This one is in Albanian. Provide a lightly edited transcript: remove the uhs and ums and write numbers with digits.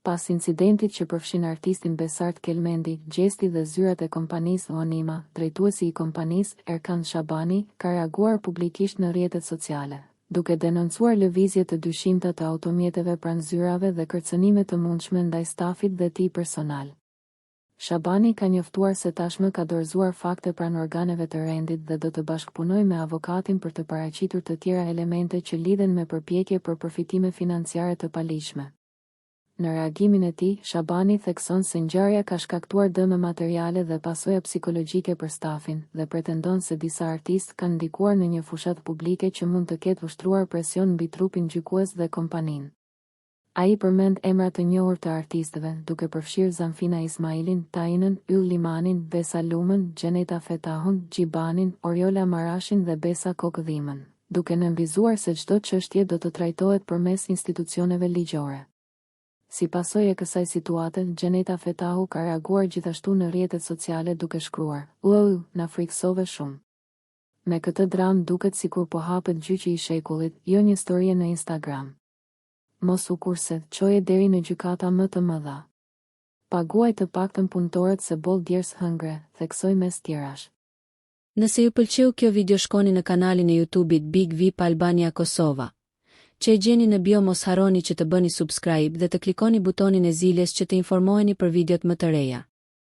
Pas incidentit që përfshin artistin Besart Kelmendi, gjesti dhe zyrat e kompanisë Onima, drejtuesi i kompanisë, Erkan Shabani, ka reaguar publikisht në rrjetet sociale, duke denoncuar lëvizje të dyshimta të automjeteve pranë zyrave dhe kërcënime të mundshme ndaj stafit dhe tij personal. Shabani ka njoftuar se tashmë ka dorëzuar fakte pranë organeve të rendit dhe do të bashkëpunojë me avokatin për të paraqitur të tjera elemente që lidhen me përpjekje për përfitime financiare të paligjshme. Në reagimin e tij, Shabani thekson se ngjarja ka shkaktuar dëme materiale dhe pasoja psikologjike për stafin dhe pretendon se disa artistë kanë ndikuar në një fushat publike që mund të ketë ushtruar presion mbi trupin gjykues dhe kompaninë. Ai përmend emra të njohur të artistëve, duke përfshirë Zamfina Ismailin, Tainën, Yll Limanin, Besa Lumën, Gjeneta Fetahun, Gjibanin, Oriola Marashin dhe Besa Kokëdhimën, duke nënvizuar se çdo çështje do të trajtohet përmes institucioneve ligjore. Si pasojë e kësaj situate, Gjeneta Fetahu ka reaguar gjithashtu në rrjetet sociale duke shkruar: na friksove shumë. Me këtë dramë duket sikur po hapet gjyqi i shekullit, jo një historie në Instagram. Mos u kurse, çoje deri në gjykata më të mëdha. Paguaj të paktën punëtorët se boll djers hëngre, theksoi mes tjerash. Nëse ju pëlqeu kjo video, shkoni në kanalin e YouTube-it Big VIP Albania Kosova, që e gjeni në bio. Mos harroni që të bëni subscribe dhe të klikoni butonin e ziljes që të informoheni për videot më të reja.